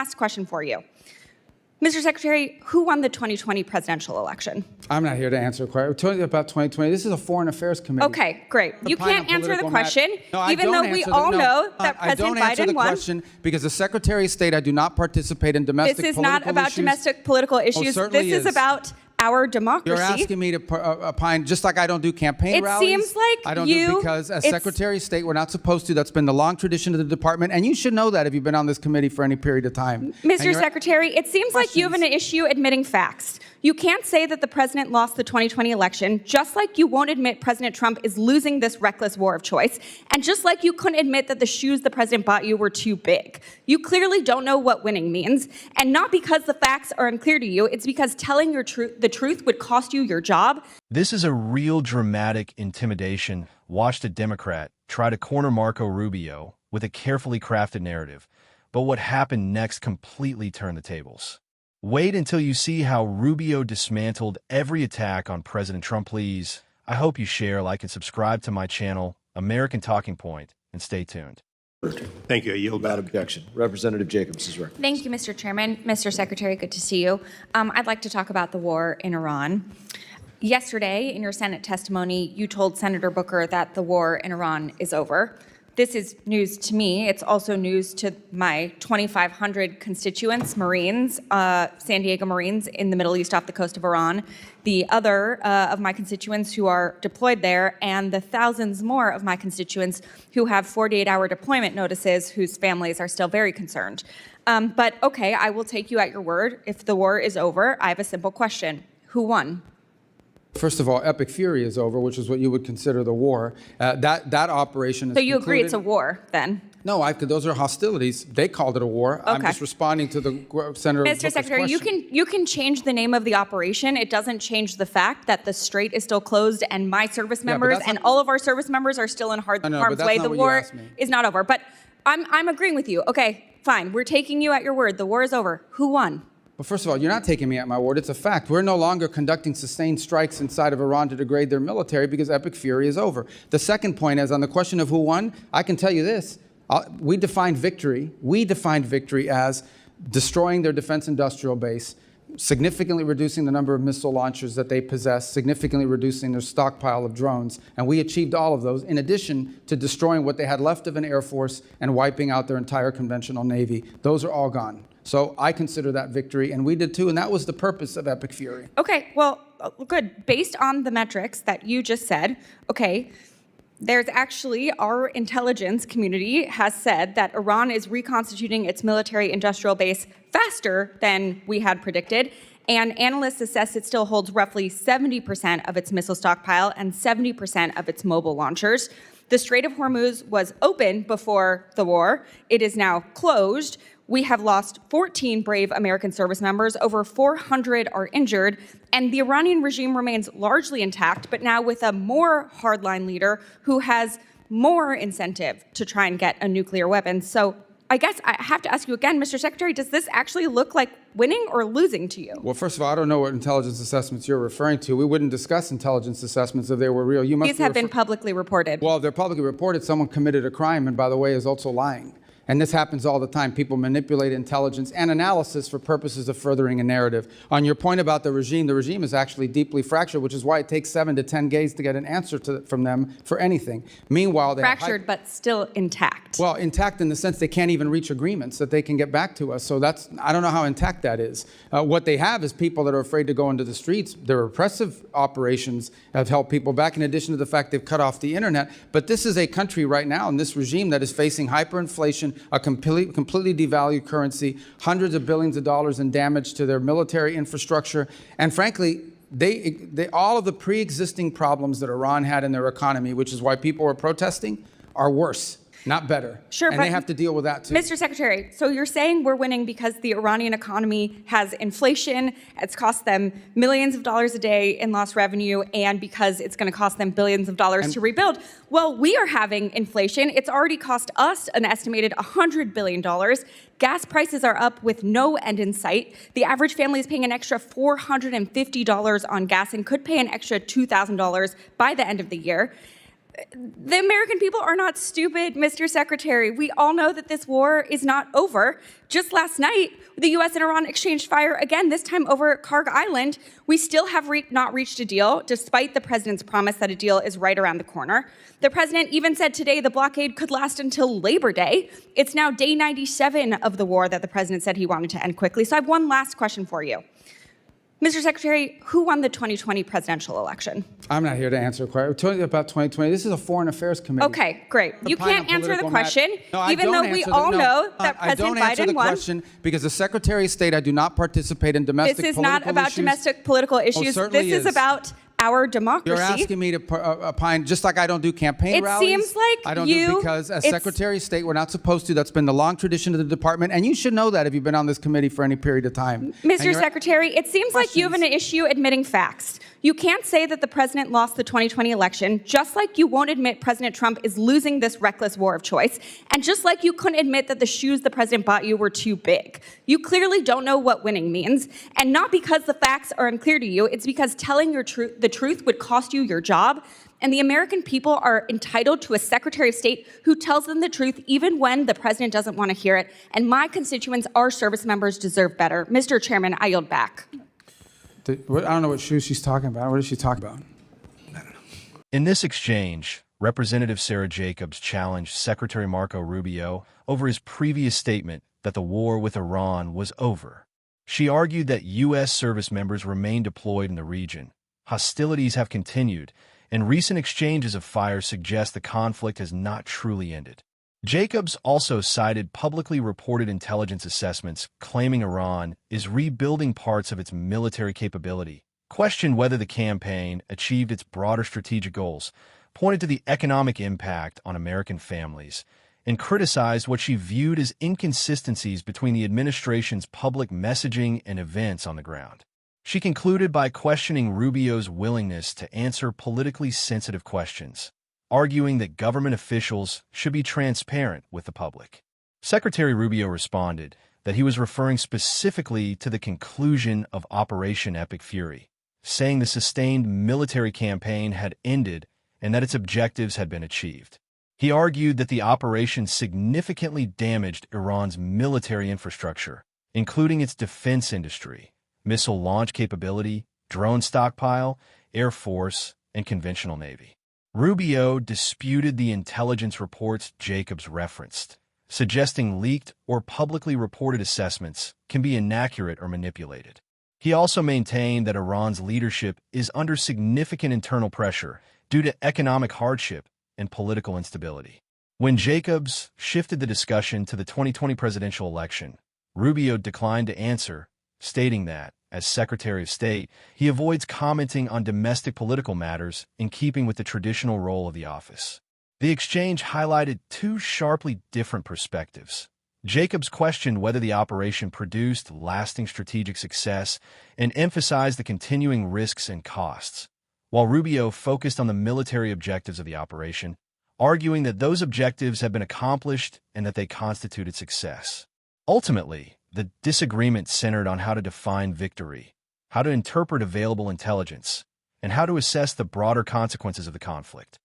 Last question for you. Mr. Secretary, who won the 2020 presidential election? I'm not here to answer a question. We're talking about 2020. This is a Foreign Affairs Committee. Okay, great. You can't answer the question, even though we all know that President Biden won. I don't answer the question because as Secretary of State, I do not participate in domestic political issues. This is not about domestic political issues. Certainly this is about our democracy. You're asking me to opine, just like I don't do campaign rallies. It seems like I don't do because as Secretary of State, we're not supposed to. That's been the long tradition of the department, and you should know that if you've been on this committee for any period of time. Mr. Secretary, it seems like you have an issue admitting facts. You can't say that the president lost the 2020 election, just like you won't admit President Trump is losing this reckless war of choice, and just like you couldn't admit that the shoes the president bought you were too big. You clearly don't know what winning means, and not because the facts are unclear to you, it's because telling the truth would cost you your job. This is a real dramatic intimidation. Watched a Democrat try to corner Marco Rubio with a carefully crafted narrative, but what happened next completely turned the tables. Wait until you see how Rubio dismantled every attack on President Trump, please. I hope you share, like, and subscribe to my channel, American Talking Point, and stay tuned. Thank you. I yield back. Without objection. Representative Jacobs is recognized. Thank you, Mr. Chairman. Mr. Secretary, good to see you. I'd like to talk about the war in Iran. Yesterday, in your Senate testimony, you told Senator Booker that the war in Iran is over. This is news to me. It's also news to my 2,500 constituents, Marines, San Diego Marines in the Middle East off the coast of Iran, the other of my constituents who are deployed there, and the thousands more of my constituents who have 48-hour deployment notices whose families are still very concerned. But okay, I will take you at your word. If the war is over, I have a simple question. Who won? First of all, epic fury is over, which is what you would consider the war. That operation is So you concluded. agree it's a war, then? No, those are hostilities. They called it a war. Okay. I'm just responding to the Senator Mr. Secretary, you can change the name of the operation. It doesn't change the fact that the strait is still closed and my service members and all of our service members are still in harm's way. The war is not over. But I'm agreeing with you. Okay, fine. We're taking you at your word. The war is over. Who won? Well, first of all, you're not taking me at my word. It's a fact. We're no longer conducting sustained strikes inside of Iran to degrade their military because epic fury is over. The second point is on the question of who won, I can tell you this. We defined victory as destroying their defense industrial base, significantly reducing the number of missile launchers that they possess, significantly reducing their stockpile of drones. And we achieved all of those in addition to destroying what they had left of an Air Force and wiping out their entire conventional Navy. Those are all gone. So I consider that victory, and we did too, and that was the purpose of epic fury. Okay, well, good. Based on the metrics that you just said, okay, there's actually, our intelligence community has said that Iran is reconstituting its military industrial base faster than we had predicted, and analysts assess it still holds roughly 70% of its missile stockpile and 70% of its mobile launchers. The Strait of Hormuz was open before the war. It is now closed. We have lost 14 brave American service members, over 400 are injured, and the Iranian regime remains largely intact, but now with a more hardline leader who has more incentive to try and get a nuclear weapon. So I guess I have to ask you again, Mr. Secretary, does this actually look like winning or losing to you? Well, first of all, I don't know what intelligence assessments you're referring to. We wouldn't discuss intelligence assessments if they were real. These have been publicly reported. Well, they're publicly reported. Someone committed a crime and, by the way, is also lying. And this happens all the time. People manipulate intelligence and analysis for purposes of furthering a narrative. On your point about the regime is actually deeply fractured, which is why it takes 7 to 10 days to get an answer from them for anything. Meanwhile, they're fractured, but still intact. Well, intact in the sense they can't even reach agreements that they can get back to us. So I don't know how intact that is. What they have is people that are afraid to go into the streets. Their repressive operations have held people back, in addition to the fact they've cut off the internet. But this is a country right now, in this regime, that is facing hyperinflation, a completely devalued currency, hundreds of billions of dollars in damage to their military infrastructure. And frankly, all of the pre-existing problems that Iran had in their economy, which is why people were protesting, are worse, not better. Sure, and they have to deal with that too. Mr. Secretary, so you're saying we're winning because the Iranian economy has inflation, it's cost them millions of dollars a day in lost revenue, and because it's going to cost them billions of dollars to rebuild. Well, we are having inflation. It's already cost us an estimated $100 billion. Gas prices are up with no end in sight. The average family is paying an extra $450 on gas and could pay an extra $2,000 by the end of the year. The American people are not stupid, Mr. Secretary. We all know that this war is not over. Just last night, the U.S. and Iran exchanged fire again, this time over Karg Island. We still have not reached a deal, despite the president's promise that a deal is right around the corner. The president even said today the blockade could last until Labor Day. It's now day 97 of the war that the president said he wanted to end quickly. So I have one last question for you. Mr. Secretary, who won the 2020 presidential election? I'm not here to answer a question. We're talking about 2020. This is a foreign affairs committee. Okay, great. You can't answer the question, No, even though we all know that I don't President answer the Biden won. question because the Secretary of State, I do not participate in domestic This is political not about issues. domestic political issues. certainly This is is. about our democracy. You're asking me to opine, just like I don't do campaign It rallies. seems like I don't you- do because as it's- Secretary of State, we're not supposed to. That's been the long tradition of the department, and you should know that if you've been on this committee for any period of time. And Mr. you're- Secretary, it seems like you have an issue admitting facts. You can't say that the president lost the 2020 election, just like you won't admit President Trump is losing this reckless war of choice, and just like you couldn't admit that the shoes the president bought you were too big. You clearly don't know what winning means, and not because the facts are unclear to you, it's because telling the truth would cost you your job, and the American people are entitled to a Secretary of State who tells them the truth even when the president doesn't want to hear it, and my constituents, our service members, deserve better. Mr. Chairman, I yield back. I don't know what shoes she's talking about. What is she talking about? In this exchange, Representative Sarah Jacobs challenged Secretary Marco Rubio over his previous statement that the war with Iran was over. She argued that U.S. service members remain deployed in the region. Hostilities have continued, and recent exchanges of fire suggest the conflict has not truly ended. Jacobs also cited publicly reported intelligence assessments claiming Iran is rebuilding parts of its military capability, questioned whether the campaign achieved its broader strategic goals, pointed to the economic impact on American families, and criticized what she viewed as inconsistencies between the administration's public messaging and events on the ground. She concluded by questioning Rubio's willingness to answer politically sensitive questions, arguing that government officials should be transparent with the public. Secretary Rubio responded that he was referring specifically to the conclusion of Operation Epic Fury, saying the sustained military campaign had ended and that its objectives had been achieved. He argued that the operation significantly damaged Iran's military infrastructure, including its defense industry, missile launch capability, drone stockpile, air force, and conventional navy. Rubio disputed the intelligence reports Jacobs referenced, suggesting leaked or publicly reported assessments can be inaccurate or manipulated. He also maintained that Iran's leadership is under significant internal pressure due to economic hardship and political instability. When Jacobs shifted the discussion to the 2020 presidential election, Rubio declined to answer, stating that, as Secretary of State, he avoids commenting on domestic political matters in keeping with the traditional role of the office. The exchange highlighted two sharply different perspectives. Jacobs questioned whether the operation produced lasting strategic success and emphasized the continuing risks and costs, while Rubio focused on the military objectives of the operation, arguing that those objectives have been accomplished and that they constituted success. Ultimately, the disagreement centered on how to define victory, how to interpret available intelligence, and how to assess the broader consequences of the conflict.